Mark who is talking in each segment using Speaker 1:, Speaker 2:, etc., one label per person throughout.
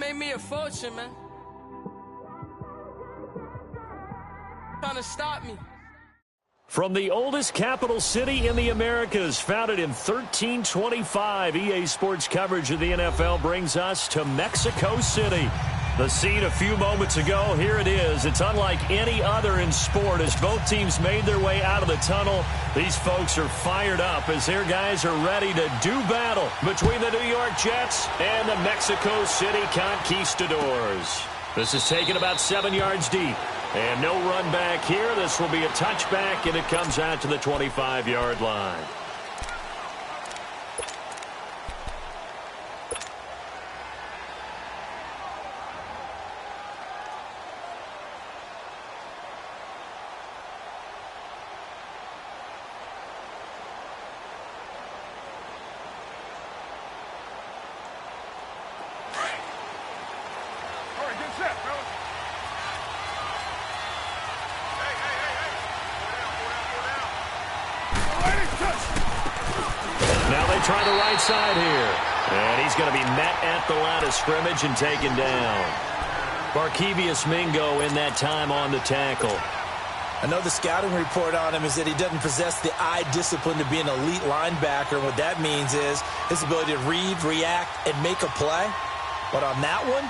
Speaker 1: made me a fortune, man. Trying to stop me.
Speaker 2: From the oldest capital city in the Americas, founded in 1325, EA Sports coverage of the NFL brings us to Mexico City. The scene a few moments ago, here it is. It's unlike any other in sport as both teams made their way out of the tunnel. These folks are fired up as their guys are ready to do battle between the New York Jets and the Mexico City Conquistadors. This is taken about 7 yards deep. And no run back here. This will be a touchback, and it comes out to the 25-yard line. Try the right side here. And he's going to be met at the line of scrimmage and taken down. Barkevious Mingo in that time on the tackle.
Speaker 3: I know the scouting report on him is that he doesn't possess the eye discipline to be an elite linebacker. And what that means is his ability to read, react, and make a play. But on that one,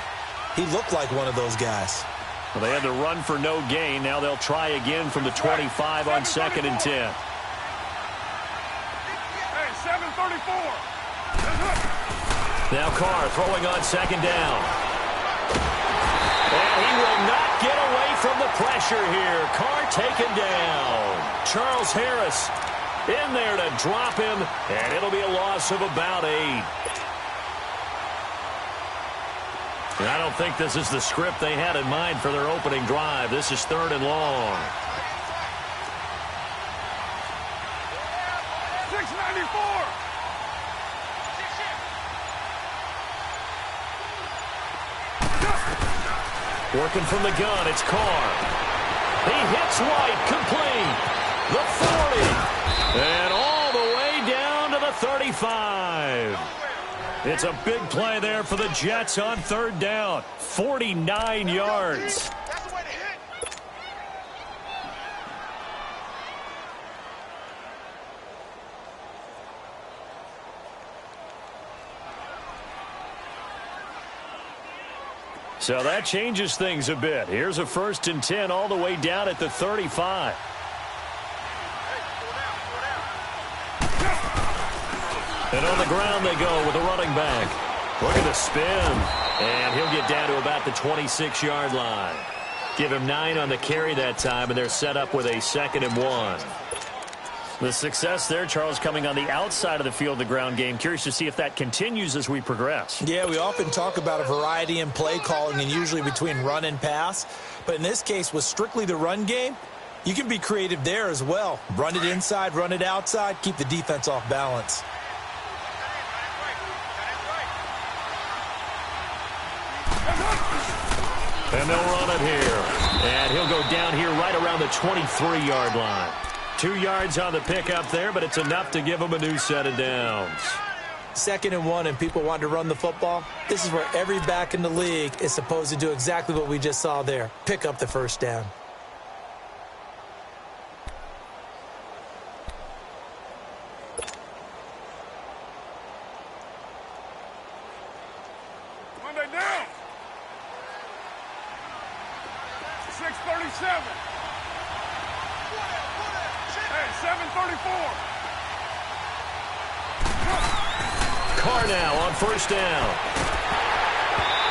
Speaker 3: he looked like one of those guys.
Speaker 2: Well, they had to run for no gain. Now they'll try again from the 25 on 2nd and 10.
Speaker 4: 734.
Speaker 2: Now Carr throwing on 2nd down. And he will not get away from the pressure here. Carr taken down. Charles Harris in there to drop him, and it'll be a loss of about 8. And I don't think this is the script they had in mind for their opening drive. This is 3rd and long.
Speaker 4: 694.
Speaker 2: Working from the gun, it's Carr. He hits White, complete. The 40. And all the way down to the 35. It's a big play there for the Jets on 3rd down. 49 yards. So that changes things a bit. Here's a 1st and 10 all the way down at the 35. And on the ground they go with a running back. Look at the spin. And he'll get down to about the 26-yard line. Give him 9 on the carry that time, and they're set up with a 2nd and 1. The success there, Charles, coming on the outside of the field, the ground game. Curious to see if that continues as we progress.
Speaker 3: Yeah, we often talk about a variety in play calling and usually between run and pass. But in this case, with strictly the run game, you can be creative there as well. Run it inside, run it outside, keep the defense off balance.
Speaker 2: And they'll run it here. And he'll go down here right around the 23-yard line. 2 yards on the pickup there, but it's enough to give him a new set of downs.
Speaker 3: 2nd and 1 and people want to run the football. This is where every back in the league is supposed to do exactly what we just saw there. Pick up the 1st down.
Speaker 4: Monday down. 637. Hey, 734.
Speaker 2: Carr now on 1st down.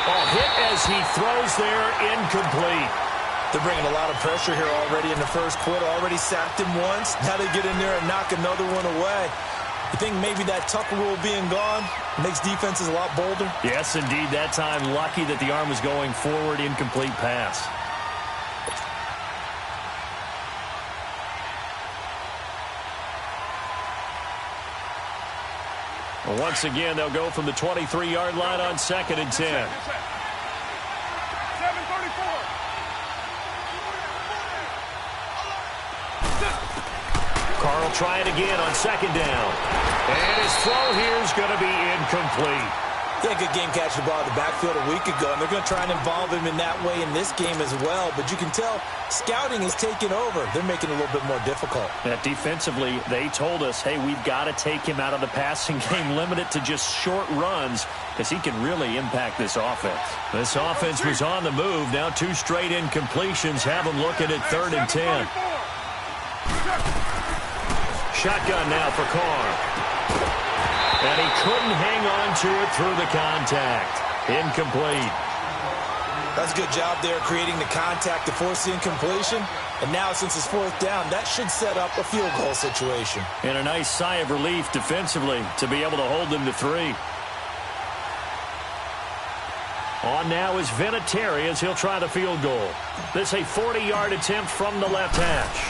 Speaker 2: A hit as he throws there, incomplete.
Speaker 3: They're bringing a lot of pressure here already in the 1st quarter. Already sacked him once. Now they get in there and knock another one away. You think maybe that Tucker rule being gone makes defenses a lot bolder?
Speaker 2: Yes, indeed. That time, lucky that the arm was going forward, incomplete pass. Once again, they'll go from the 23-yard line on 2nd and 10.
Speaker 4: 734.
Speaker 2: Carr will try it again on 2nd down. And his throw here is going to be incomplete.
Speaker 3: Yeah, good game catching the ball in the backfield a week ago, and they're going to try and involve him in that way in this game as well. But you can tell scouting is taking over. They're making it a little bit more difficult.
Speaker 2: Defensively, they told us, hey, we've got to take him out of the passing game, limit it to just short runs, because he can really impact this offense. This offense was on the move. Now 2 straight incompletions have them looking at 3rd and 10. Shotgun now for Carr. And he couldn't hang on to it through the contact. Incomplete.
Speaker 3: That's a good job there creating the contact to force the incompletion. And now since it's 4th down, that should set up a field goal situation.
Speaker 2: And a nice sigh of relief defensively to be able to hold them to 3. On now is Vinatieri as he'll try the field goal. This a 40-yard attempt from the left hash.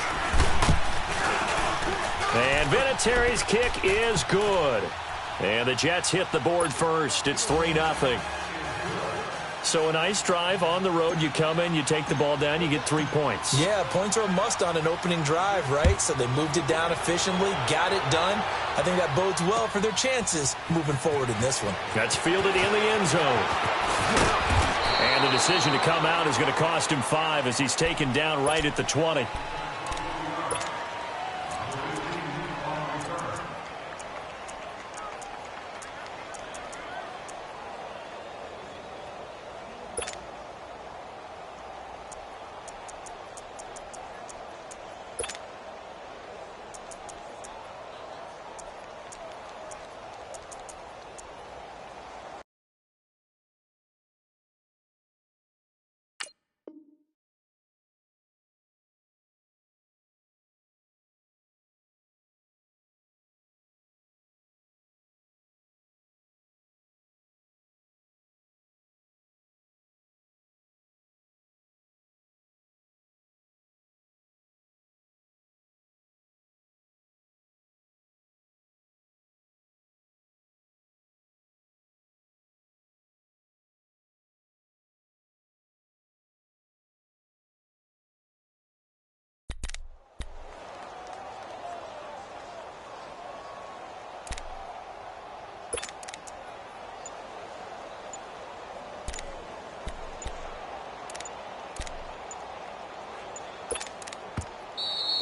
Speaker 2: And Vinatieri's kick is good. And the Jets hit the board first. It's 3-0. So a nice drive on the road. You come in, you take the ball down, you get 3 points.
Speaker 3: Yeah, points are a must on an opening drive, right? So they moved it down efficiently, got it done. I think that bodes well for their chances moving forward in this one.
Speaker 2: That's fielded in the end zone. And the decision to come out is going to cost him 5 as he's taken down right at the 20.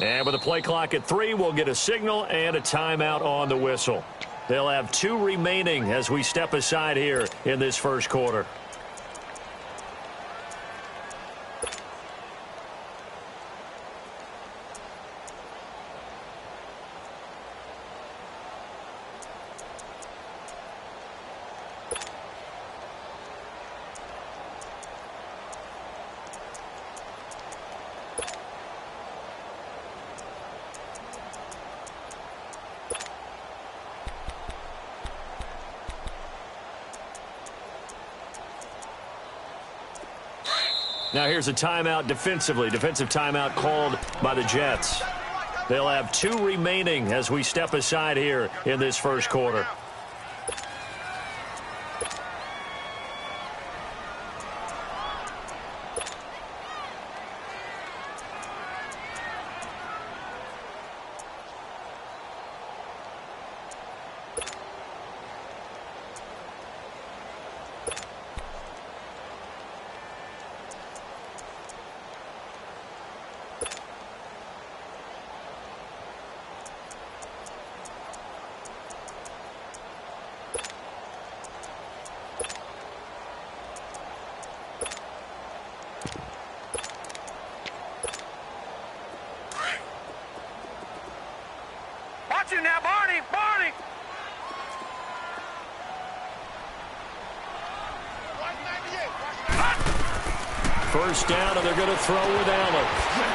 Speaker 2: And with the play clock at 3, we'll get a signal and a timeout on the whistle. They'll have 2 remaining as we step aside here in this first quarter. Now here's a timeout defensively. Defensive timeout called by the Jets. They'll have 2 remaining as we step aside here in this first quarter.
Speaker 4: Now, Barney!
Speaker 2: First down, and they're going to throw with Allen.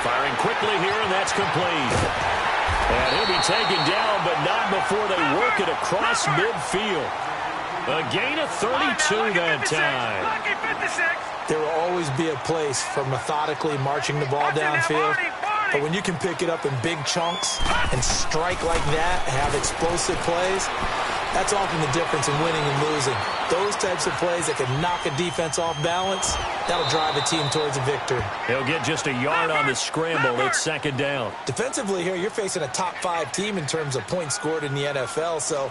Speaker 2: Firing quickly here, and that's complete. And he'll be taken down, but not before they work it across midfield. A gain of 32 that time.
Speaker 3: There will always be a place for methodically marching the ball downfield. But when you can pick it up in big chunks and strike like that, have explosive plays, That's often the difference in winning and losing. Those types of plays that can knock a defense off balance, that'll drive a team towards a victory.
Speaker 2: He'll get just a yard on the scramble. It's second down.
Speaker 3: Defensively here, you're facing a top-5 team in terms of points scored in the NFL. So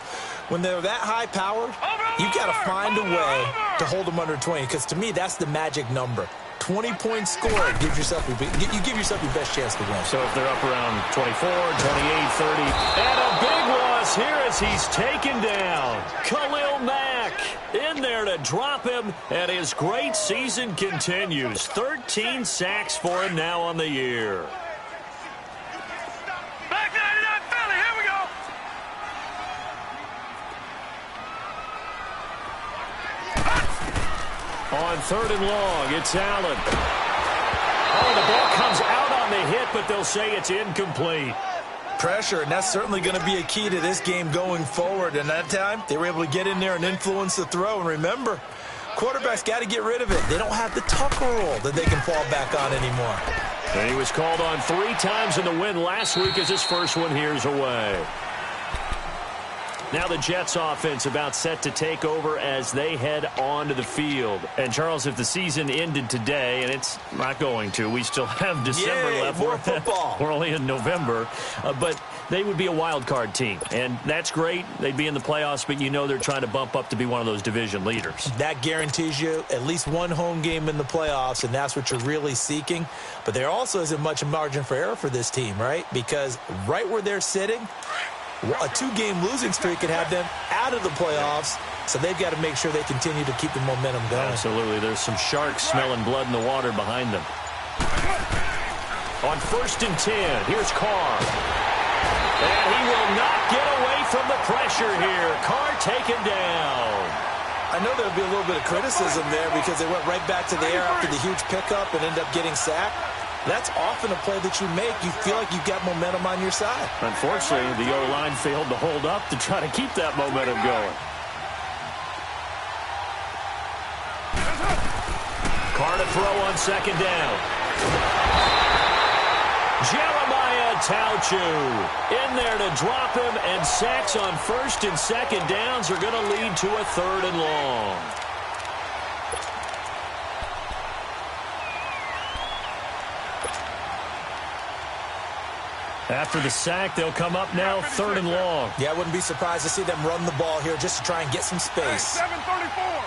Speaker 3: when they're that high-powered, you've got to find a way to hold them under 20. Because to me, that's the magic number. 20 points scored, you give yourself your best chance to win.
Speaker 2: So if they're up around 24, 28, 30, and a big loss here as he's taken down. Khalil Mack in there to drop him, and his great season continues. 13 sacks for him now on the year.
Speaker 4: Back 99 Philly, here we go.
Speaker 2: On third and long, it's Allen. Oh, the ball comes out on the hit, but they'll say it's incomplete.
Speaker 3: Pressure, and that's certainly going to be a key to this game going forward. And that time, they were able to get in there and influence the throw. And remember, quarterbacks got to get rid of it. They don't have the Tucker rule that they can fall back on anymore.
Speaker 2: And he was called on 3 times in the win last week as his first one here's away. Now the Jets offense about set to take over as they head onto the field. And, Charles, if the season ended today, and it's not going to, we still have December left.
Speaker 3: More football.
Speaker 2: We're only in November. But they would be a wild card team. And that's great. They'd be in the playoffs, but you know they're trying to bump up to be one of those division leaders.
Speaker 3: That guarantees you at least one home game in the playoffs, and that's what you're really seeking. But there also isn't much margin for error for this team, right? Because right where they're sitting, a 2-game losing streak could have them out of the playoffs, so they've got to make sure they continue to keep the momentum going.
Speaker 2: Absolutely. There's some sharks smelling blood in the water behind them. On 1st and 10, here's Carr. And he will not get away from the pressure here. Carr taken down.
Speaker 3: I know there'll be a little bit of criticism there because they went right back to the air after the huge pickup and ended up getting sacked. That's often a play that you make. You feel like you've got momentum on your side.
Speaker 2: Unfortunately, the O-line failed to hold up to try to keep that momentum going. Carr to throw on 2nd down. Jeremiah Tauchu in there to drop him, and sacks on 1st and 2nd downs are going to lead to a 3rd and long. After the sack, they'll come up now 3rd and long.
Speaker 3: Yeah, I wouldn't be surprised to see them run the ball here just to try and get some space.
Speaker 4: 7:34.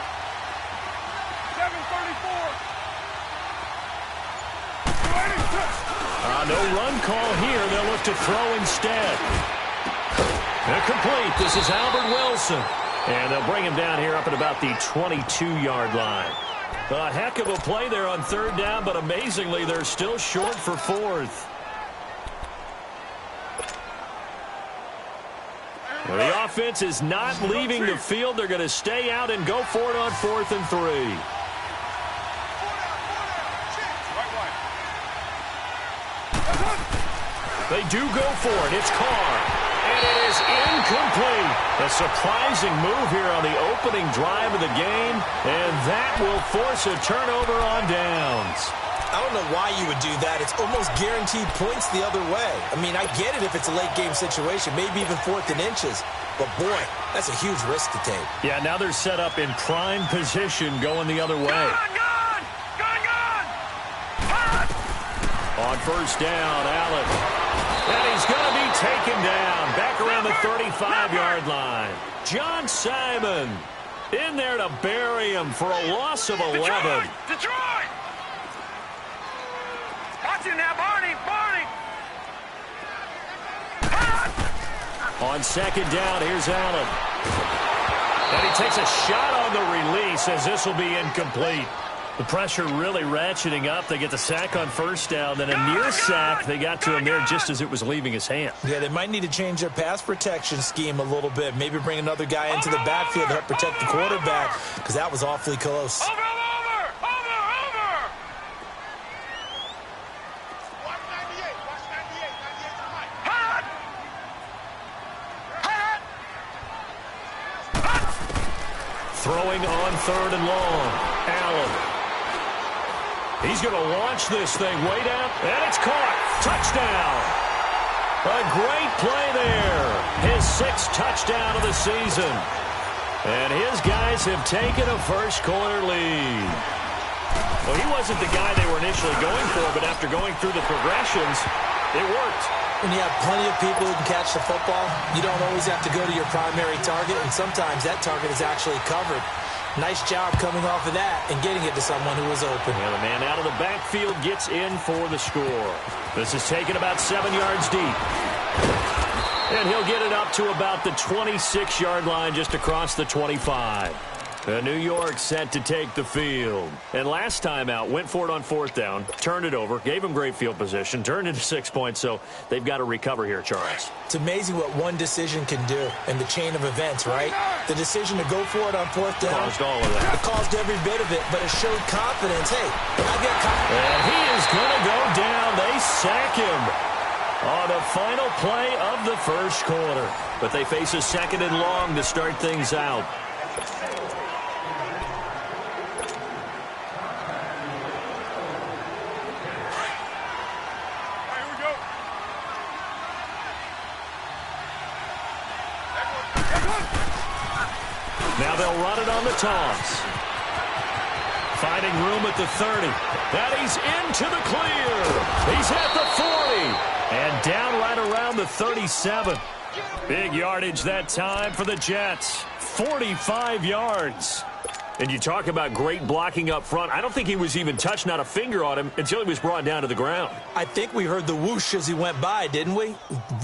Speaker 4: 7:34.
Speaker 2: No run call here. They'll look to throw instead. Incomplete. This is Albert Wilson. And they'll bring him down here up at about the 22-yard line. A heck of a play there on 3rd down, but amazingly, they're still short for 4th. The offense is not leaving the field. They're going to stay out and go for it on 4th and 3. They do go for it. It's Carr. And it is incomplete. A surprising move here on the opening drive of the game. And that will force a turnover on downs.
Speaker 3: I don't know why you would do that. It's almost guaranteed points the other way. I mean, I get it if it's a late-game situation, maybe even 4th and inches. But, boy, that's a huge risk to take.
Speaker 2: Yeah, now they're set up in prime position going the other way.
Speaker 4: Gun!
Speaker 2: On 1st down, Allen. And he's going to be taken down back around the 35-yard line. John Simon in there to bury him for a loss of 11.
Speaker 4: Detroit! Watch it now, Barney!
Speaker 2: On 2nd down, here's Allen. And he takes a shot on the release as this will be incomplete. The pressure really ratcheting up. They get the sack on 1st down, then a near sack. They got to him there just as it was leaving his hand.
Speaker 3: Yeah, they might need to change their pass protection scheme a little bit. Maybe bring another guy into the backfield to help protect the quarterback, because that was awfully close.
Speaker 4: Over! Watch 98 tonight. Hot!
Speaker 2: Throwing on 3rd and long. Allen. He's going to launch this thing way down, and it's caught. Touchdown. A great play there. His 6th touchdown of the season. And his guys have taken a first-quarter lead. Well, he wasn't the guy they were initially going for, but after going through the progressions, it worked.
Speaker 3: When you have plenty of people who can catch the football, you don't always have to go to your primary target, and sometimes that target is actually covered. Nice job coming off of that and getting it to someone who was open.
Speaker 2: Yeah, the man out of the backfield gets in for the score. This is taken about 7 yards deep. And he'll get it up to about the 26-yard line just across the 25. New York set to take the field. And last time out, went for it on 4th down, turned it over, gave him great field position, turned into 6 points, so they've got to recover here, Charles.
Speaker 3: It's amazing what one decision can do in the chain of events, right? The decision to go for it on 4th down.
Speaker 2: Caused all of that.
Speaker 3: It caused every bit of it, but it showed confidence. Hey, I got confidence.
Speaker 2: And he is going to go down. They sack him on the final play of the first quarter. But they face a 2nd and long to start things out. Now they'll run it on the toss. Finding room at the 30. And he's into the clear. He's at the 40. And down right around the 37. Big yardage that time for the Jets. 45 yards. And you talk about great blocking up front. I don't think he was even touched, not a finger on him, until he was brought down to the ground.
Speaker 3: I think we heard the whoosh as he went by, didn't we?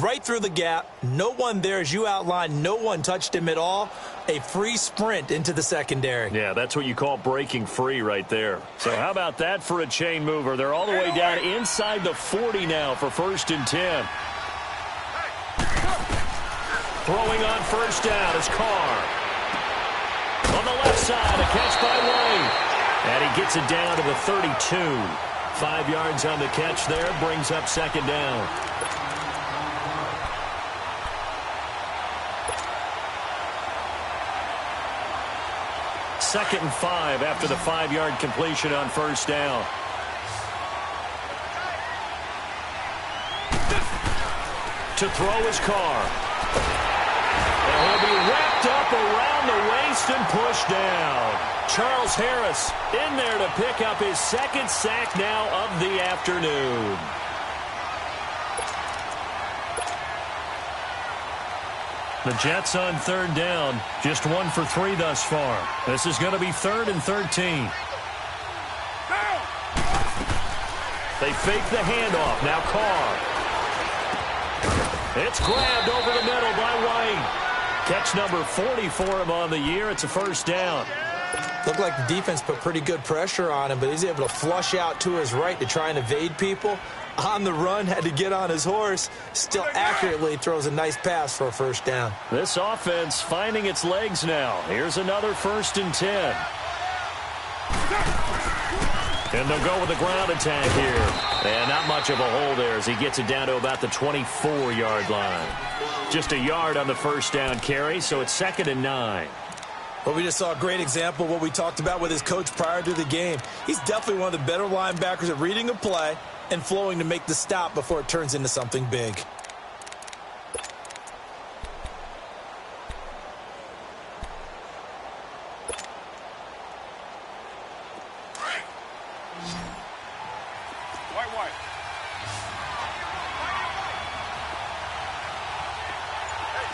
Speaker 3: Right through the gap. No one there, as you outlined. No one touched him at all. A free sprint into the secondary.
Speaker 2: Yeah, that's what you call breaking free right there. So how about that for a chain mover? They're all the way down inside the 40 now for 1st and 10. Throwing on 1st down is Carr. On the left side, a catch by White. And he gets it down to the 32. 5 yards on the catch there, brings up 2nd down. Second and 5 after the 5-yard completion on 1st down. To throw his Carr. And he'll be wrapped up around the waist and pushed down. Charles Harris in there to pick up his 2nd sack now of the afternoon. The Jets on 3rd down, just 1 for 3 thus far. This is going to be 3rd and 13. They fake the handoff. Now Carr. It's grabbed over the middle by White. Catch number 40 for him on the year. It's a 1st down.
Speaker 3: Looked like the defense put pretty good pressure on him, but he's able to flush out to his right to try and evade people. On the run, had to get on his horse. Still accurately throws a nice pass for a 1st down.
Speaker 2: This offense finding its legs now. Here's another 1st and 10. And they'll go with the ground attack here. And not much of a hole there as he gets it down to about the 24-yard line. Just a yard on the 1st down carry, so it's 2nd and 9.
Speaker 3: Well, we just saw a great example of what we talked about with his coach prior to the game. He's definitely one of the better linebackers at reading a play and flowing to make the stop before it turns into something big.
Speaker 4: White.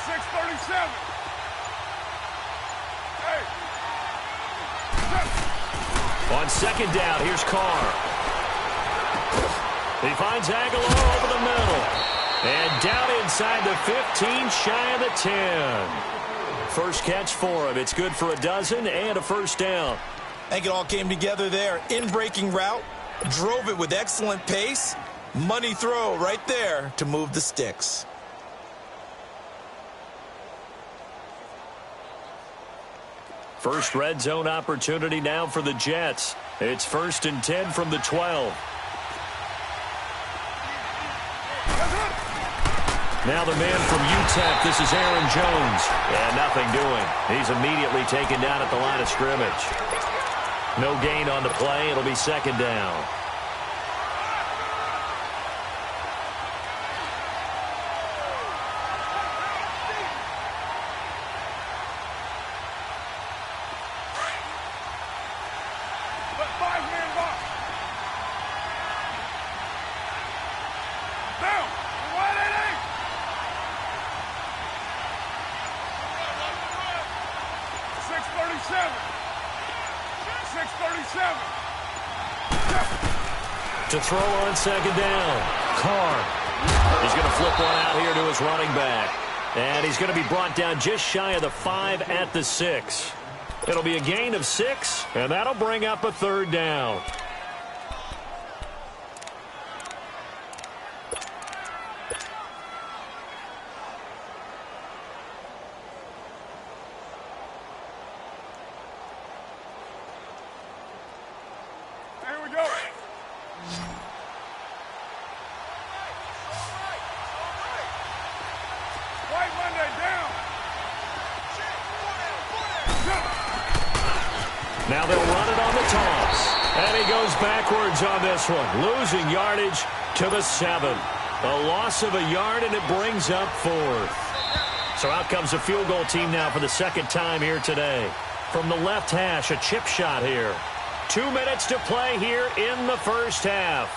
Speaker 4: 637.
Speaker 2: On 2nd down, here's Carr. He finds Aguilar over the middle. And down inside the 15, shy of the 10. First catch for him. It's good for a dozen and a 1st down.
Speaker 3: I think it all came together there. In-breaking route, drove it with excellent pace. Money throw right there to move the sticks.
Speaker 2: First red zone opportunity now for the Jets. It's 1st and 10 from the 12. Now the man from UTEP, this is Aaron Jones. And nothing doing. He's immediately taken down at the line of scrimmage. No gain on the play. It'll be 2nd down.
Speaker 4: 5-man box. Down. Wide 8-8. 637. 637.
Speaker 2: To throw on second down. Carr. He's going to flip one out here to his running back. And he's going to be brought down just shy of the 5 at the 6. It'll be a gain of 6, and that'll bring up a third down.
Speaker 4: Here we go. White Monday down.
Speaker 2: Now they'll run it on the toss. And he goes backwards on this one, losing yardage to the 7. A loss of a yard, and it brings up 4th. So out comes a field goal team now for the second time here today. From the left hash, a chip shot here. 2 minutes to play here in the first half.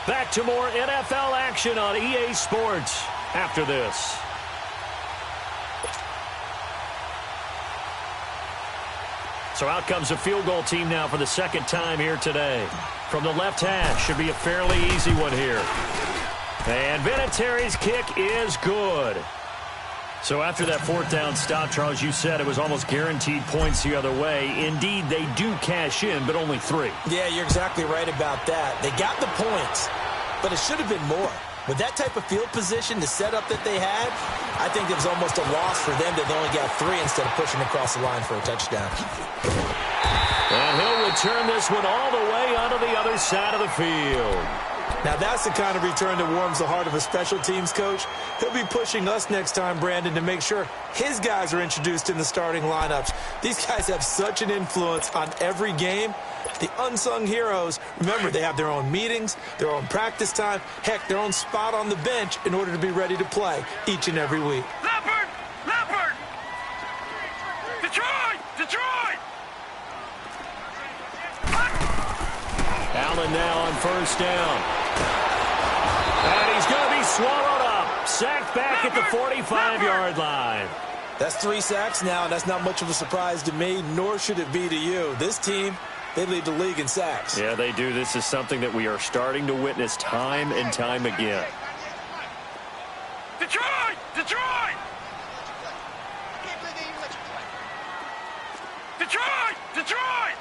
Speaker 2: Back to more NFL action on EA Sports after this. So out comes a field goal team now for the second time here today. From the left hash, should be a fairly easy one here. And Vinatieri's kick is good. So after that fourth down stop, Charles, you said it was almost guaranteed points the other way. Indeed, they do cash in, but only 3.
Speaker 3: Yeah, you're exactly right about that. They got the points, but it should have been more. With that type of field position, the setup that they had, I think it was almost a loss for them that they only got 3 instead of pushing across the line for a touchdown.
Speaker 2: And he'll return this one all the way onto the other side of the field.
Speaker 3: Now, that's the kind of return that warms the heart of a special teams coach. He'll be pushing us next time, Brandon, to make sure his guys are introduced in the starting lineups. These guys have such an influence on every game. The unsung heroes, remember, they have their own meetings, their own practice time, heck, their own spot on the bench in order to be ready to play each and every week.
Speaker 4: Leopard! Leopard! Detroit! Detroit!
Speaker 2: Allen now on first down. And he's going to be swallowed up. Sacked back at the 45-yard line.
Speaker 3: That's 3 sacks now, and that's not much of a surprise to me, nor should it be to you. This team, they lead the league in sacks.
Speaker 2: Yeah, they do. This is something that we are starting to witness time and time again.
Speaker 4: Detroit! Detroit! Detroit! Detroit!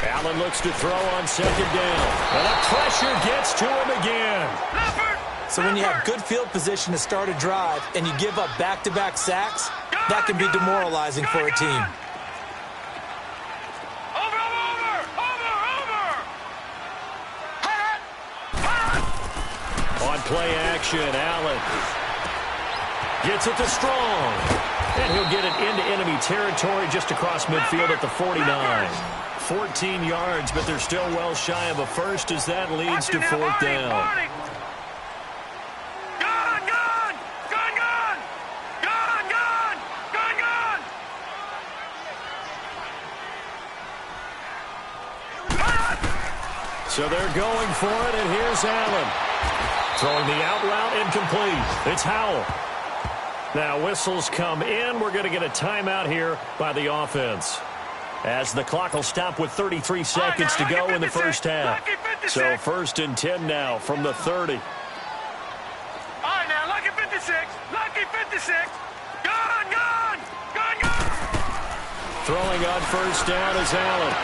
Speaker 2: Allen looks to throw on second down. And the pressure gets to him again.
Speaker 4: Leopard!
Speaker 3: So when you have good field position to start a drive and you give up back-to-back sacks, that can be demoralizing for a team.
Speaker 2: On play action, Allen gets it to Strong. And he'll get it into enemy territory just across midfield at the 49. 14 yards, but they're still well shy of a first as that leads to 4th down.
Speaker 4: Gun! Gun! Gun! Gun! Gun! Gun! Gun! Gun!
Speaker 2: So they're going for it, and here's Allen. Throwing the out route incomplete. It's Howell. Now whistles come in. We're going to get a timeout here by the offense, as the clock will stop with 33 seconds to go in the first half. So 1st and 10 now from the 30.
Speaker 4: All right, now, lucky 56. Lucky 56. Gun! Gun! Gun! Gun!
Speaker 2: Throwing on first down is Allen.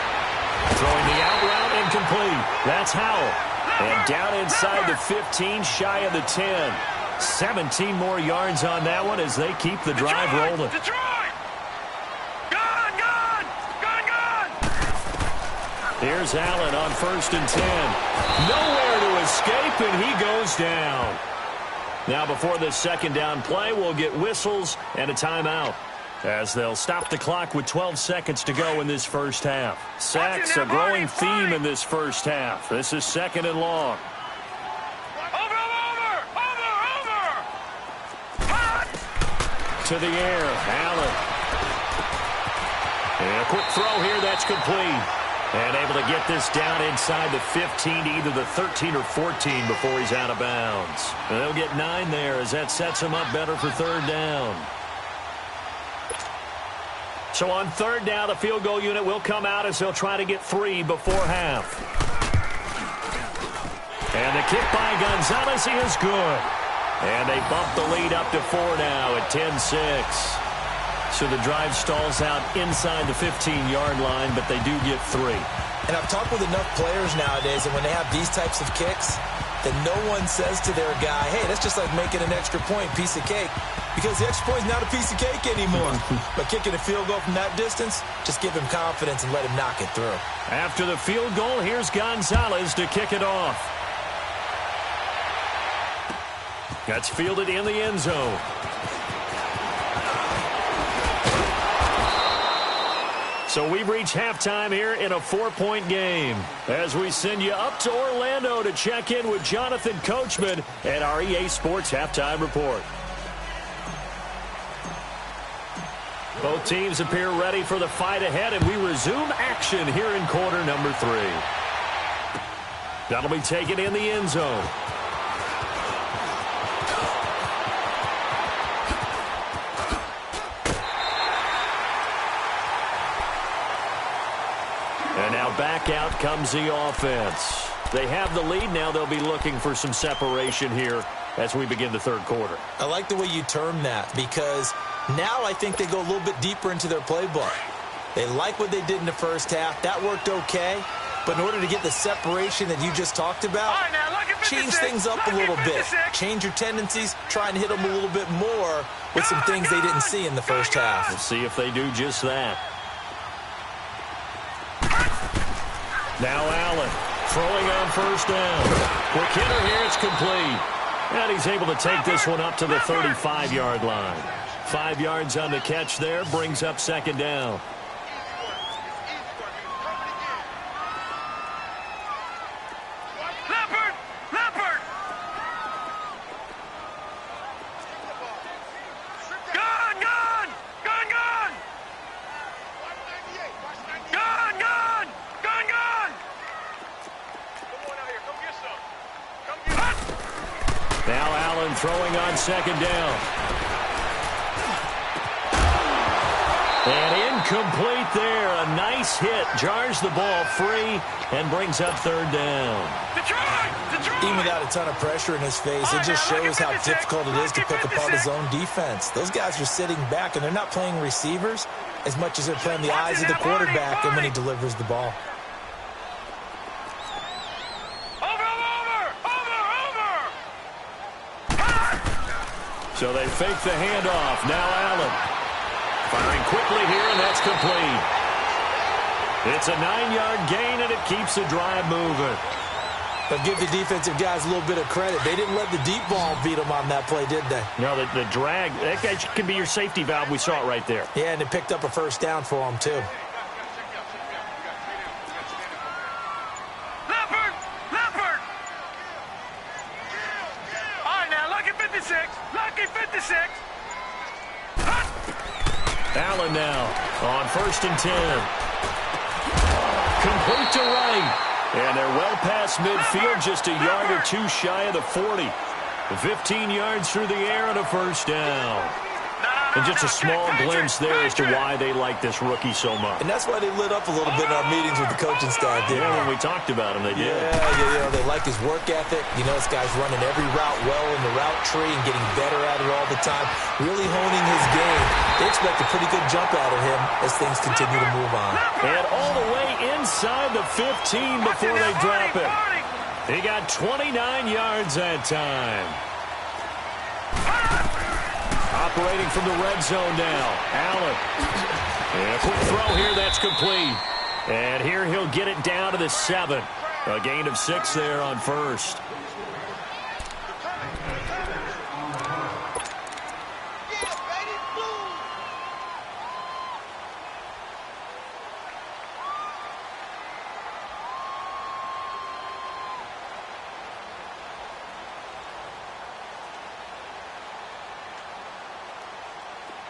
Speaker 2: Throwing the out route incomplete. That's Howell. And down inside the 15, shy of the 10. 17 more yards on that one as they keep the drive rolling.
Speaker 4: Detroit! Gun! Gun! Gun! Gun!
Speaker 2: Here's Allen on 1st and 10. Nowhere to escape, and he goes down. Now before this second down play, we'll get whistles and a timeout, as they'll stop the clock with 12 seconds to go in this first half. Sacks, a growing theme in this first half. This is 2nd and long. To the air, Allen. And a quick throw here, that's complete. And able to get this down inside the 15 to either the 13 or 14 before he's out of bounds. And they'll get 9 there as that sets him up better for third down. So on third down, the field goal unit will come out as they'll try to get 3 before half. And the kick by Gonzalez is good. And they bump the lead up to 4 now at 10-6. So the drive stalls out inside the 15-yard line, but they do get 3.
Speaker 3: And I've talked with enough players nowadays, and when they have these types of kicks, that no one says to their guy, hey, that's just like making an extra point, piece of cake. Because the extra point is not a piece of cake anymore. But kicking a field goal from that distance, just give him confidence and let him knock it through.
Speaker 2: After the field goal, here's Gonzalez to kick it off. That's fielded in the end zone. So we've reached halftime here in a 4-point game as we send you up to Orlando to check in with Jonathan Coachman at our EA Sports Halftime Report. Both teams appear ready for the fight ahead, and we resume action here in quarter number 3. That'll be taken in the end zone. And now back out comes the offense. They have the lead. Now they'll be looking for some separation here as we begin the third quarter.
Speaker 3: I like the way you term that because now I think they go a little bit deeper into their playbook. They like what they did in the first half. That worked okay. But in order to get the separation that you just talked about, change things up a little bit. Change your tendencies. Try and hit them a little bit more with some things they didn't see in the first half.
Speaker 2: We'll see if they do just that. Now Allen throwing on first down. Quick hitter here, it's complete. And he's able to take this one up to the 35-yard line. 5 yards on the catch there, brings up second down. Throwing on second down. And incomplete there. A nice hit. Jars the ball free and brings up third down.
Speaker 3: Even without a ton of pressure in his face, it just shows how difficult it is to pick apart his own defense. Those guys are sitting back, and they're not playing receivers as much as they're playing the eyes of the quarterback and when he delivers the ball.
Speaker 2: So they fake the handoff. Now Allen firing quickly here, and that's complete. It's a 9-yard gain, and it keeps the drive moving.
Speaker 3: But give the defensive guys a little bit of credit. They didn't let the deep ball beat them on that play, did they?
Speaker 2: No, the drag, that guy can be your safety valve. We saw it right there.
Speaker 3: Yeah, and it picked up a first down for them, too.
Speaker 2: Allen now on 1st and 10. Complete to right. And they're well past midfield, just a yard or two shy of the 40. 15 yards through the air and a first down. And just a small glimpse there as to why they like this rookie so much.
Speaker 3: And that's why they lit up a little bit in our meetings with the coaching staff, didn't they?
Speaker 2: When we talked about him, they did.
Speaker 3: Yeah, they like his work ethic. You know, this guy's running every route well in the route tree and getting better at it all the time, really honing his game. They expect a pretty good jump out of him as things continue to move on.
Speaker 2: And all the way inside the 15 before they drop it. He got 29 yards that time. Operating from the red zone now. Allen. And a quick throw here, that's complete. And here he'll get it down to the 7. A gain of 6 there on first.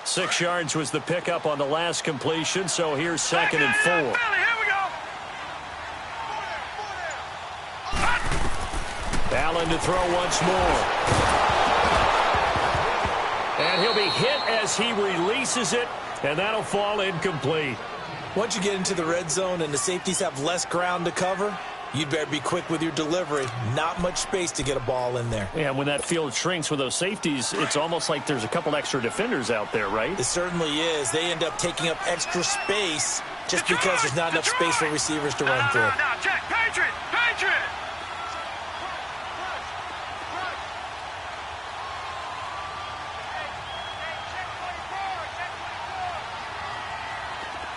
Speaker 2: Six yards was the pickup on the last completion, so here's 2nd and 4.
Speaker 4: Here we go.
Speaker 2: Allen to throw once more. And he'll be hit as he releases it, and that'll fall incomplete.
Speaker 3: Once you get into the red zone and the safeties have less ground to cover, you'd better be quick with your delivery. Not much space to get a ball in there.
Speaker 2: Yeah, when that field shrinks with those safeties, it's almost like there's a couple extra defenders out there, right?
Speaker 3: It certainly is. They end up taking up extra space just because there's not enough space for receivers to run through.
Speaker 4: No, check. Patriot! Patriot!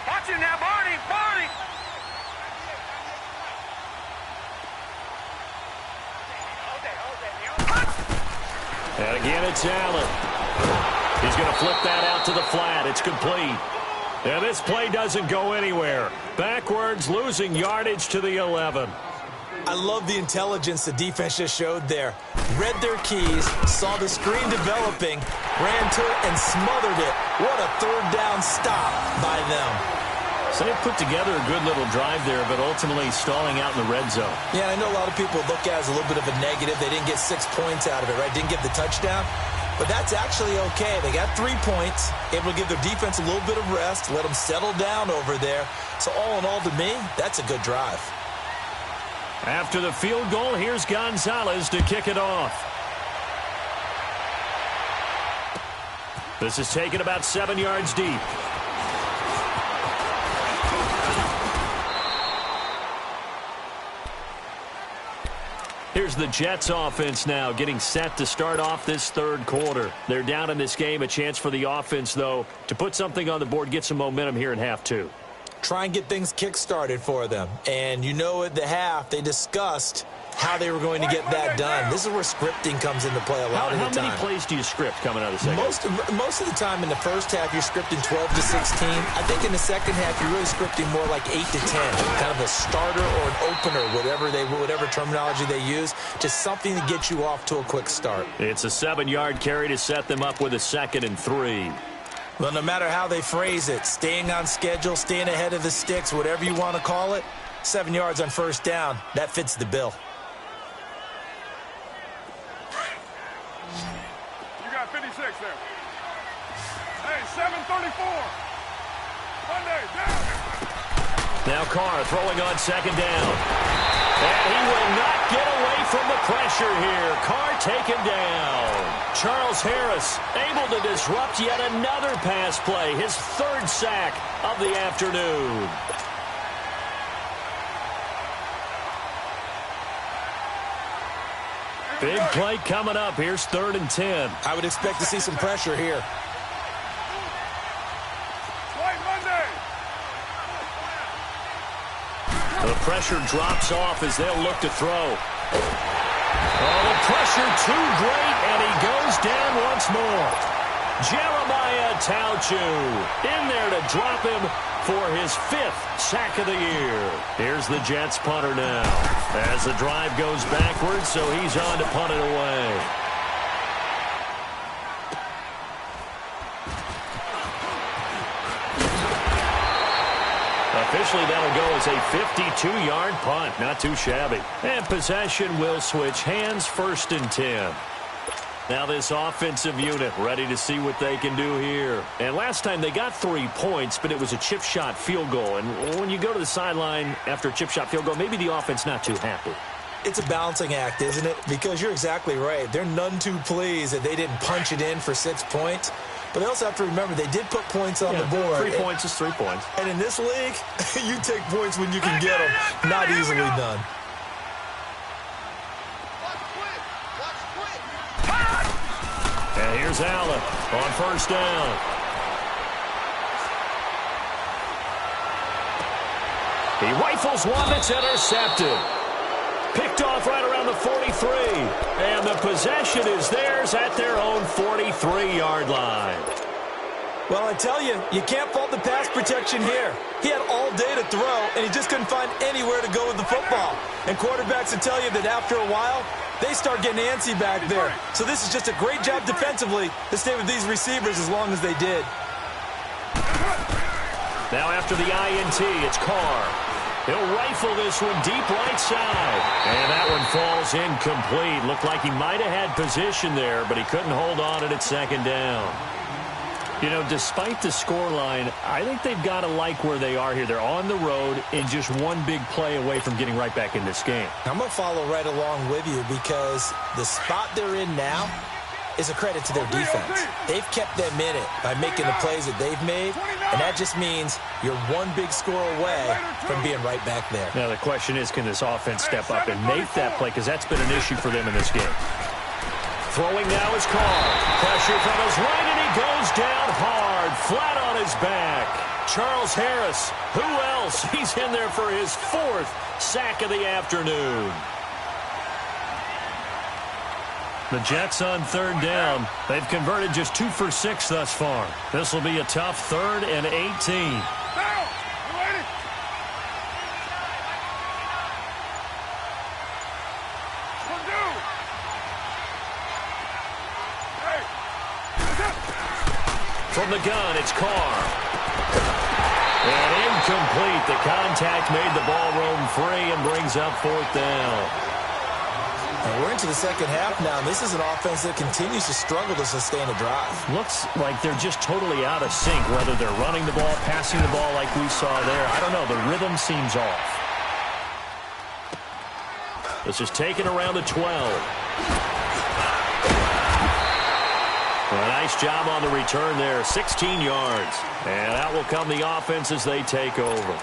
Speaker 4: Watch him now, Barney! Barney!
Speaker 2: And again, it's Allen. He's going to flip that out to the flat. It's complete. And this play doesn't go anywhere. Backwards, losing yardage to the 11.
Speaker 3: I love the intelligence the defense just showed there. Read their keys, saw the screen developing, ran to it, and smothered it. What a third down stop by them.
Speaker 2: So they put together a good little drive there, but ultimately stalling out in the red zone.
Speaker 3: Yeah, I know a lot of people look at it as a little bit of a negative. They didn't get 6 points out of it, right? Didn't get the touchdown. But that's actually okay. They got 3 points, able to give their defense a little bit of rest, let them settle down over there. So all in all, to me, that's a good drive.
Speaker 2: After the field goal, here's Gonzalez to kick it off. This is taken about 7 yards deep. Here's the Jets offense now getting set to start off this third quarter. They're down in this game. A chance for the offense, though, to put something on the board, get some momentum here in half two.
Speaker 3: Try and get things kick-started for them. And you know at the half, they discussed how they were going to get that done. This is where scripting comes into play a lot of the time.
Speaker 2: How many plays do you script coming out of the second?
Speaker 3: Most of the time in the first half, you're scripting 12 to 16. I think in the second half, you're really scripting more like 8 to 10. Kind of a starter or an opener, whatever terminology they use. Just something to get you off to a quick start.
Speaker 2: It's a 7-yard carry to set them up with a 2nd and 3.
Speaker 3: Well, no matter how they phrase it, staying on schedule, staying ahead of the sticks, whatever you want to call it, 7 yards on first down, that fits the bill.
Speaker 4: You got 56 there. Hey, 7:34. Monday, down.
Speaker 2: Now Carr throwing on 2nd down. And he will not get away from the pressure here. Carr taken down. Charles Harris able to disrupt yet another pass play. His 3rd sack of the afternoon. Big play coming up. Here's 3rd and 10.
Speaker 3: I would expect to see some pressure here.
Speaker 4: White Monday.
Speaker 2: The pressure drops off as they'll look to throw. Oh, the pressure too great, and he goes down once more. Jeremiah Tauchu in there to drop him for his 5th sack of the year. Here's the Jets punter now as the drive goes backwards, so he's on to punt it away. Officially, that'll go as a 52-yard punt. Not too shabby. And possession will switch hands, 1st and 10. Now this offensive unit ready to see what they can do here. And last time they got 3 points, but it was a chip shot field goal. And when you go to the sideline after a chip shot field goal, maybe the offense not too happy.
Speaker 3: It's a balancing act, isn't it? Because you're exactly right. They're none too pleased that they didn't punch it in for 6 points. But they also have to remember they did put points on the board.
Speaker 2: 3 points is 3 points.
Speaker 3: And in this league, you take points when you can get them. Not easily done.
Speaker 2: And here's Allen on 1st down. He rifles one that's intercepted. Picked off right around the 43. And the possession is theirs at their own 43-yard line.
Speaker 3: Well, I tell you, you can't fault the pass protection here. He had all day to throw, and he just couldn't find anywhere to go with the football. And quarterbacks will tell you that after a while, they start getting antsy back there. So this is just a great job defensively to stay with these receivers as long as they did.
Speaker 2: Now after the INT, it's Carr. He'll rifle this one deep right side. And that one falls incomplete. Looked like he might have had position there, but he couldn't hold on at second down. You know, despite the scoreline, I think they've got to like where they are here. They're on the road and just one big play away from getting right back in this game.
Speaker 3: I'm going to follow right along with you because the spot they're in now is a credit to their defense. They've kept them in it by making the plays that they've made, and that just means you're one big score away from being right back there.
Speaker 2: Now, the question is, can this offense step up and make that play? Because that's been an issue for them in this game. Throwing now is Carr. Pressure from his right, and he goes down hard, flat on his back. Charles Harris, who else? He's in there for his 4th sack of the afternoon. The Jets on 3rd down. They've converted just 2 for 6 thus far. This will be a tough 3rd and 18. From the gun, it's Carr. And incomplete. The contact made the ball roam free and brings up 4th down.
Speaker 3: And we're into the second half now, and this is an offense that continues to struggle to sustain a drive.
Speaker 2: Looks like they're just totally out of sync, whether they're running the ball, passing the ball like we saw there. I don't know. The rhythm seems off. This is taken around the 12. Well, a nice job on the return there, 16 yards. And out will come the offense as they take over.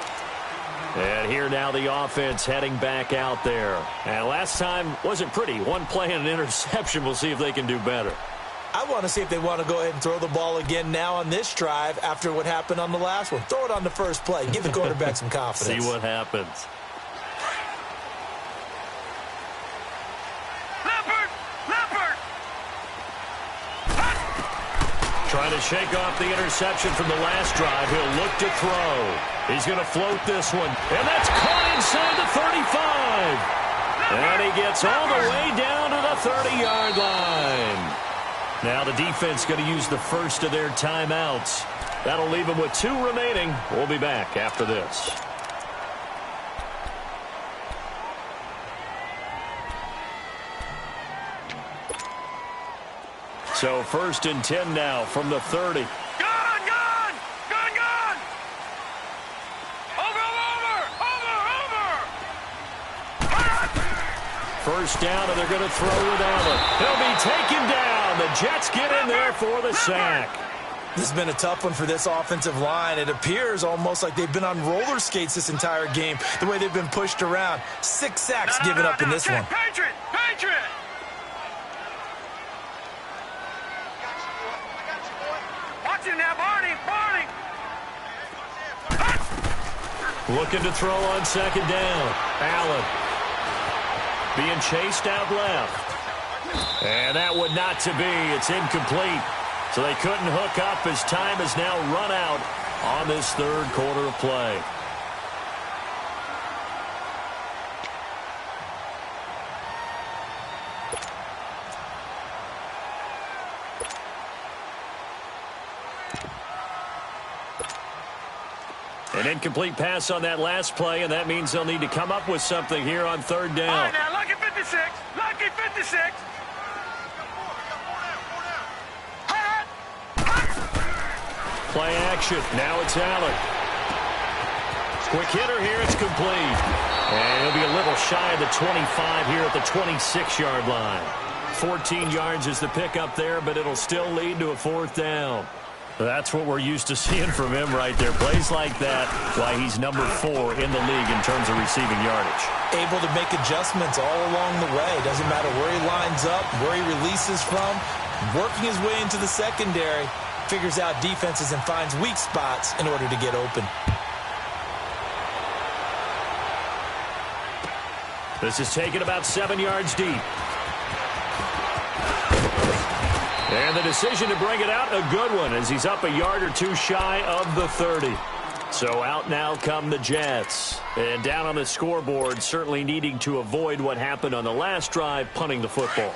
Speaker 2: And here now the offense heading back out there. And last time wasn't pretty. One play and an interception. We'll see if they can do better.
Speaker 3: I want to see if they want to go ahead and throw the ball again now on this drive after what happened on the last one. Throw it on the first play. Give the quarterback some confidence.
Speaker 2: See what happens. Trying to shake off the interception from the last drive. He'll look to throw. He's going to float this one. And that's caught inside the 35. And he gets all the way down to the 30-yard line. Now the defense going to use the first of their timeouts. That'll leave them with 2 remaining. We'll be back after this. So 1st and 10 now from the 30.
Speaker 4: Gun! Over!
Speaker 2: 1st down, and they're going to throw with Allen. He'll be taken down. The Jets get in there for the sack.
Speaker 3: This has been a tough one for this offensive line. It appears almost like they've been on roller skates this entire game, the way they've been pushed around. 6 sacks given up in this one.
Speaker 4: Patriot! Watch him now, Barney!
Speaker 2: Looking to throw on 2nd down. Allen being chased out left. And that would not to be. It's incomplete. So they couldn't hook up as time has now run out on this 3rd quarter of play. An incomplete pass on that last play, and that means they'll need to come up with something here on 3rd down.
Speaker 4: All right, now, lucky 56. Lucky 56.
Speaker 2: Play action. Now it's Allen. Quick hitter here. It's complete. And he'll be a little shy of the 25 here at the 26-yard line. 14 yards is the pickup there, but it'll still lead to a 4th down. That's what we're used to seeing from him right there. Plays like that, why he's number 4 in the league in terms of receiving yardage.
Speaker 3: Able to make adjustments all along the way. Doesn't matter where he lines up, where he releases from. Working his way into the secondary. Figures out defenses and finds weak spots in order to get open.
Speaker 2: This is taken about 7 yards deep. And the decision to bring it out, a good one, as he's up a yard or 2 shy of the 30. So out now come the Jets. And down on the scoreboard, certainly needing to avoid what happened on the last drive, punting the football.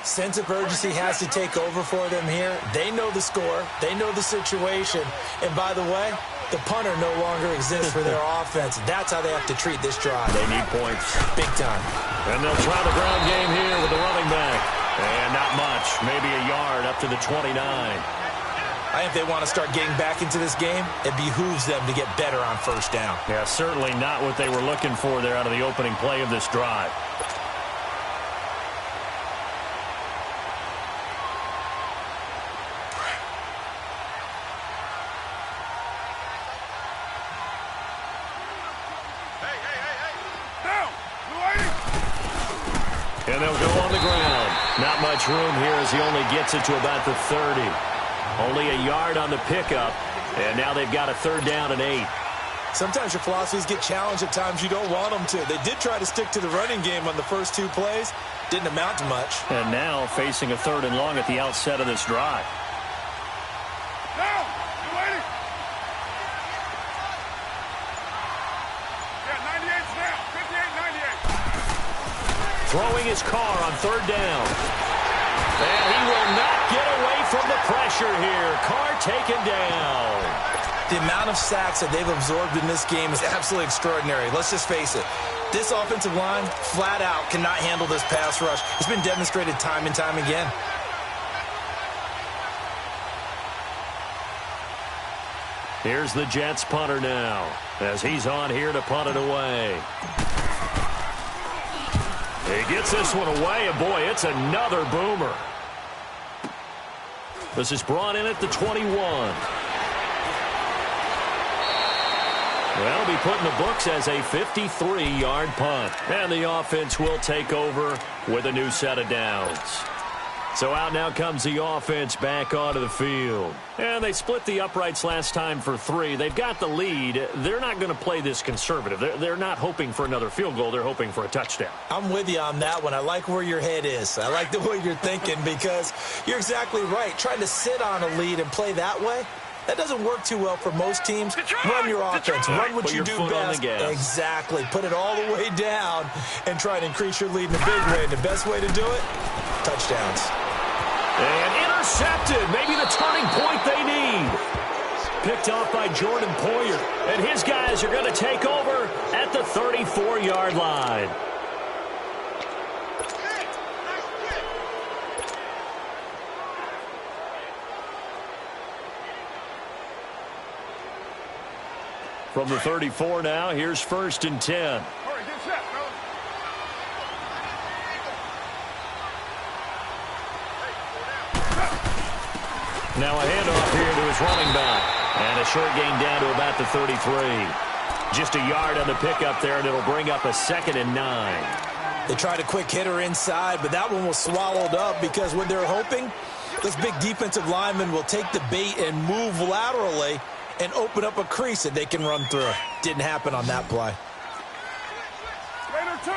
Speaker 3: Sense of urgency has to take over for them here. They know the score. They know the situation. And by the way, The punter no longer exists for their offense. That's how they have to treat this drive.
Speaker 2: They need points.
Speaker 3: Big time.
Speaker 2: And they'll try the ground game here with the running back. And not much. Maybe a yard up to the 29.
Speaker 3: I think if they want to start getting back into this game, it behooves them to get better on first down.
Speaker 2: Yeah, certainly not what they were looking for there out of the opening play of this drive. And they'll go on the ground. Not much room here as he only gets it to about the 30. Only a yard on the pickup, and now they've got a 3rd down and 8.
Speaker 3: Sometimes your philosophies get challenged at times you don't want them to. They did try to stick to the running game on the first 2 plays. Didn't amount to much.
Speaker 2: And now facing a 3rd and long at the outset of this drive.
Speaker 4: Down! You waiting? Yeah, 98's now. 58, 98.
Speaker 2: Throwing his car on 3rd down. And he will not get away from the pressure here. Carr taken down.
Speaker 3: The amount of sacks that they've absorbed in this game is absolutely extraordinary. Let's just face it. This offensive line, flat out, cannot handle this pass rush. It's been demonstrated time and time again.
Speaker 2: Here's the Jets punter now, as he's on here to punt it away. He gets this one away, and boy, it's another boomer. This is brought in at the 21. Well, be put in the books as a 53-yard punt. And the offense will take over with a new set of downs. So out now comes the offense back onto the field. And they split the uprights last time for 3. They've got the lead. They're not going to play this conservative. They're not hoping for another field goal. They're hoping for a touchdown.
Speaker 3: I'm with you on that one. I like where your head is. I like the way you're thinking because you're exactly right. Trying to sit on a lead and play that way, that doesn't work too well for most teams. Run your offense. Run what you do best. Exactly. Put it all the way down and try to increase your lead in a big way. And the best way to do it, touchdowns.
Speaker 2: And intercepted. Maybe the turning point they need. Picked off by Jordan Poyer. And his guys are going to take over at the 34-yard line. From the 34 now, here's 1st and 10. Now a handoff here to his running back. And a short gain down to about the 33. Just a yard on the pickup there, and it'll bring up a 2nd and 9.
Speaker 3: They tried a quick hitter inside, but that one was swallowed up because when they're hoping, this big defensive lineman will take the bait and move laterally and open up a crease that they can run through. Didn't happen on that play.
Speaker 4: Raider 2.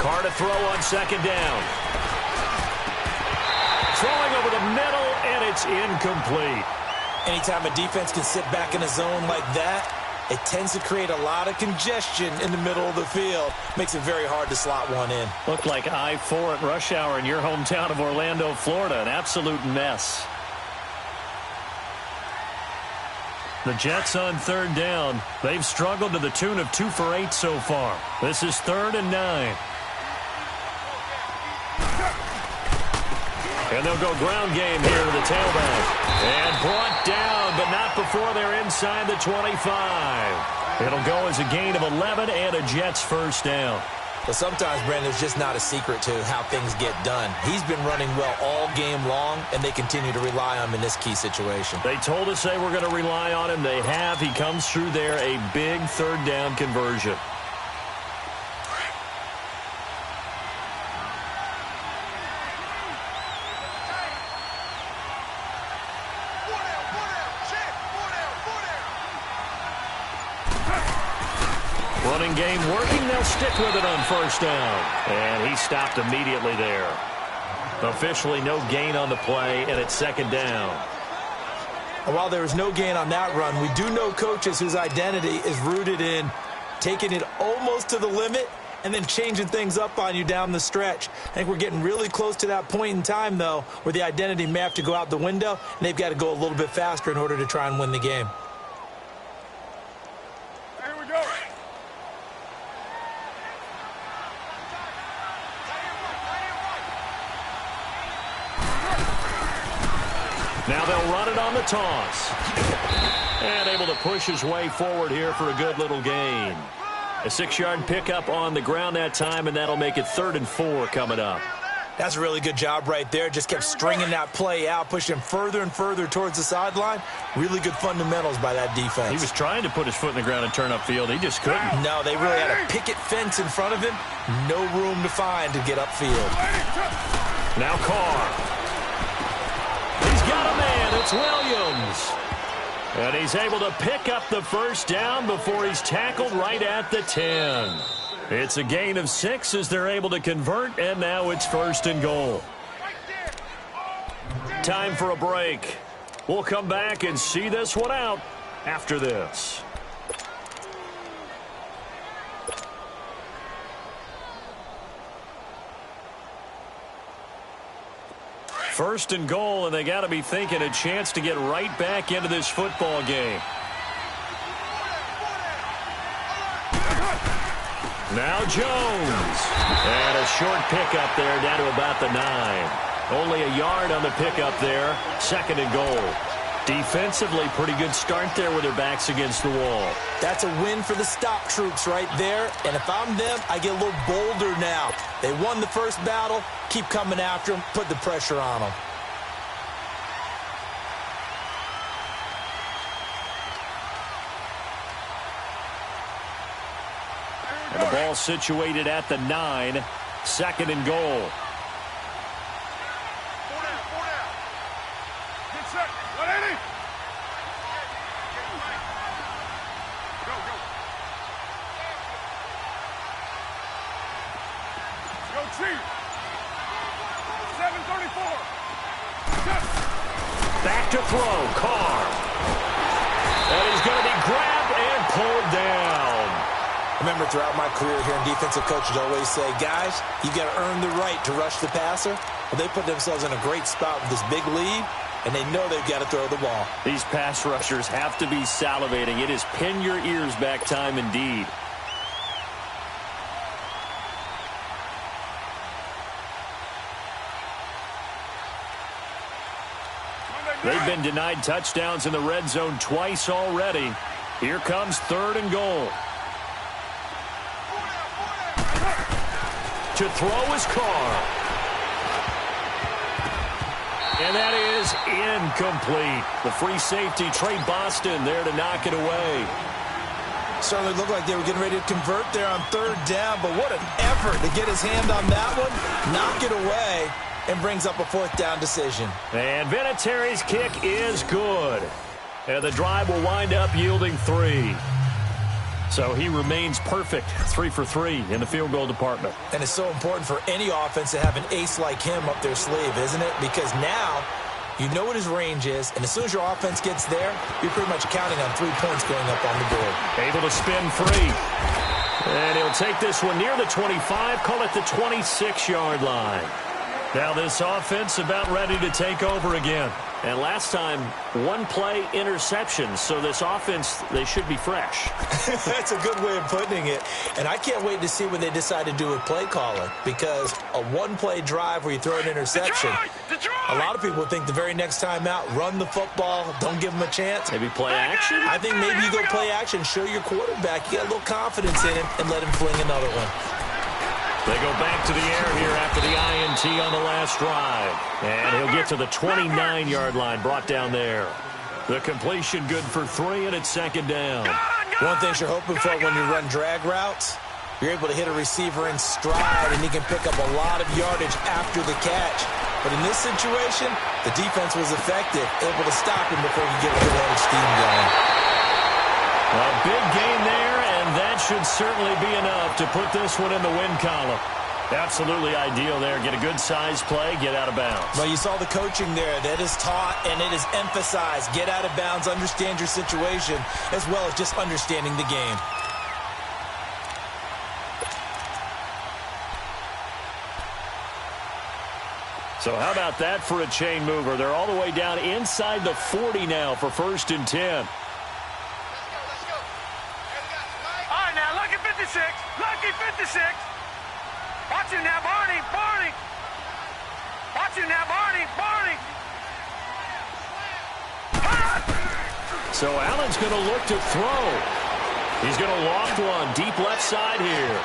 Speaker 2: Carr to throw on 2nd down. Throwing over the middle, and it's incomplete.
Speaker 3: Anytime a defense can sit back in a zone like that, it tends to create a lot of congestion in the middle of the field. Makes it very hard to slot one in.
Speaker 2: Looked like I-4 at rush hour in your hometown of Orlando, Florida. An absolute mess. The Jets on 3rd down. They've struggled to the tune of 2 for 8 so far. This is 3rd and 9. And they'll go ground game here with the tailback. And brought down, but not before they're inside the 25. It'll go as a gain of 11 and a Jets 1st down.
Speaker 3: But sometimes, Brandon, there's just not a secret to how things get done. He's been running well all game long, and they continue to rely on him in this key situation.
Speaker 2: They told us they were going to rely on him. They have. He comes through there, a big 3rd down conversion. Running game working. They'll stick with it on 1st down. And he stopped immediately there. Officially no gain on the play, and it's 2nd down.
Speaker 3: And while there was no gain on that run, we do know coaches whose identity is rooted in taking it almost to the limit and then changing things up on you down the stretch. I think we're getting really close to that point in time, though, where the identity may have to go out the window, and they've got to go a little bit faster in order to try and win the game.
Speaker 4: Here we go.
Speaker 2: Now they'll run it on the toss. And able to push his way forward here for a good little gain. A 6-yard pickup on the ground that time, and that'll make it 3rd and 4 coming up.
Speaker 3: That's a really good job right there. Just kept stringing that play out, pushing him further and further towards the sideline. Really good fundamentals by that defense.
Speaker 2: He was trying to put his foot in the ground and turn upfield. He just couldn't.
Speaker 3: No, they really had a picket fence in front of him. No room to find to get upfield.
Speaker 2: Now Carr. He's got a man. It's Williams. And he's able to pick up the first down before he's tackled right at the 10. It's a gain of 6 as they're able to convert, and now it's 1st and goal. Time for a break. We'll come back and see this one out after this. First and goal, and they got to be thinking a chance to get right back into this football game. Now Jones. And a short pickup there down to about the 9. Only a yard on the pickup there. 2nd and goal. Defensively, pretty good start there with their backs against the wall.
Speaker 3: That's a win for the stop troops right there. And if I'm them, I get a little bolder now. They won the first battle. Keep coming after them. Put the pressure on them.
Speaker 2: And the ball situated at the 9. 2nd and goal. Back to throw, Carr. And he's going to be grabbed and pulled down.
Speaker 3: Remember, throughout my career here, defensive coaches always say, guys, you've got to earn the right to rush the passer. Well, they put themselves in a great spot with this big lead, and they know they've got to throw the ball.
Speaker 2: These pass rushers have to be salivating. It is pin your ears back time indeed. They've been denied touchdowns in the red zone twice already. Here comes 3rd and goal. To throw is Carr. And that is incomplete. The free safety, Trey Boston, there to knock it away.
Speaker 3: Certainly looked like they were getting ready to convert there on 3rd down, but what an effort to get his hand on that one, knock it away, and brings up a 4th down decision.
Speaker 2: And Vinatieri's kick is good. And the drive will wind up yielding 3. So he remains perfect, 3 for 3 in the field goal department.
Speaker 3: And it's so important for any offense to have an ace like him up their sleeve, isn't it? Because now you know what his range is, and as soon as your offense gets there, you're pretty much counting on 3 points going up on the board.
Speaker 2: Able to spin free. And he'll take this one near the 25, call it the 26-yard line. Now this offense about ready to take over again. And last time, 1-play interception. So this offense, they should be fresh.
Speaker 3: That's a good way of putting it. And I can't wait to see what they decide to do with play calling. Because a 1-play drive where you throw an interception, a lot of people think the very next time out, run the football, don't give them a chance.
Speaker 2: Maybe play action?
Speaker 3: I think maybe you go play action, show your quarterback you got a little confidence in him, and let him fling another one.
Speaker 2: They go back to the air here after the INT on the last drive. And he'll get to the 29-yard line, brought down there. The completion good for 3, and it's 2nd down.
Speaker 3: One thing you're hoping for when you run drag routes, you're able to hit a receiver in stride, and he can pick up a lot of yardage after the catch. But in this situation, the defense was effective, able to stop him before he get a good head of steam going.
Speaker 2: A big gain there, and that should certainly be enough to put this one in the win column. Absolutely ideal there. Get a good-sized play, get out of bounds.
Speaker 3: Well, you saw the coaching there. That is taught and it is emphasized. Get out of bounds, understand your situation, as well as just understanding the game.
Speaker 2: So how about that for a chain mover? They're all the way down inside the 40 now for 1st and 10.
Speaker 4: All right, now, lucky 56. Lucky 56. Watch him now, Barney. Barney. Watch him now, Barney. Barney.
Speaker 2: So Allen's going to look to throw. He's going to loft one deep left side here.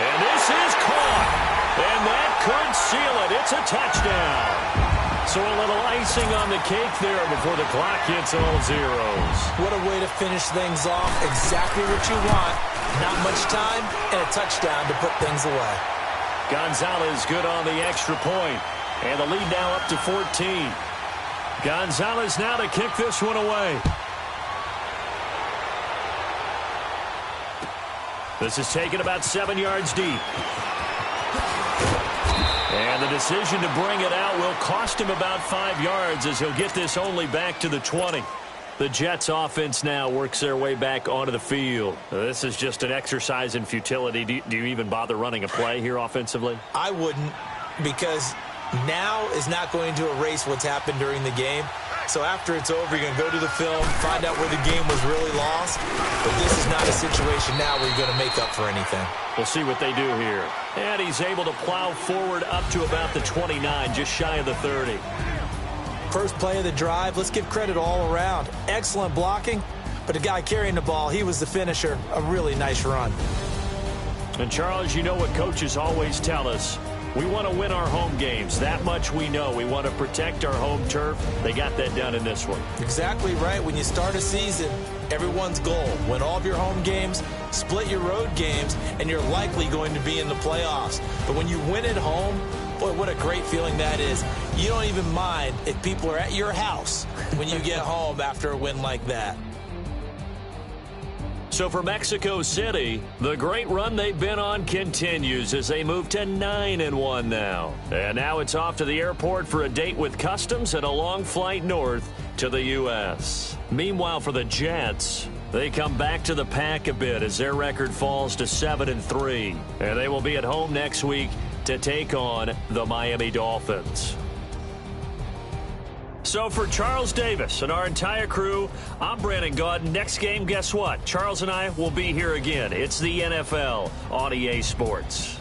Speaker 2: And this is caught. And that could seal it. It's a touchdown. So a little icing on the cake there before the clock hits all zeros.
Speaker 3: What a way to finish things off. Exactly what you want. Not much time and a touchdown to put things away.
Speaker 2: Gonzalez good on the extra point. And the lead now up to 14. Gonzalez now to kick this one away. This is taken about 7 yards deep. And the decision to bring it out will cost him about 5 yards as he'll get this only back to the 20. The Jets offense now works their way back onto the field. This is just an exercise in futility. Do you even bother running a play here offensively?
Speaker 3: I wouldn't, because now is not going to erase what's happened during the game. So after it's over, you're going to go to the film, find out where the game was really lost. But this is not a situation now where you're going to make up for anything.
Speaker 2: We'll see what they do here. And he's able to plow forward up to about the 29, just shy of the 30.
Speaker 3: First play of the drive, let's give credit all around. Excellent blocking, but the guy carrying the ball, he was the finisher. A really nice run.
Speaker 2: And Charles, you know what coaches always tell us. We want to win our home games. That much we know. We want to protect our home turf. They got that done in this one.
Speaker 3: Exactly right. When you start a season, everyone's goal, win all of your home games, split your road games, and you're likely going to be in the playoffs. But when you win at home, boy, what a great feeling that is. You don't even mind if people are at your house when you get home after a win like that.
Speaker 2: So for Mexico City, the great run they've been on continues as they move to 9-1 now. And now it's off to the airport for a date with customs and a long flight north to the U.S. Meanwhile, for the Jets, they come back to the pack a bit as their record falls to 7-3. And they will be at home next week to take on the Miami Dolphins. So for Charles Davis and our entire crew, I'm Brandon Gaudin. Next game, guess what? Charles and I will be here again. It's the NFL on EA Sports.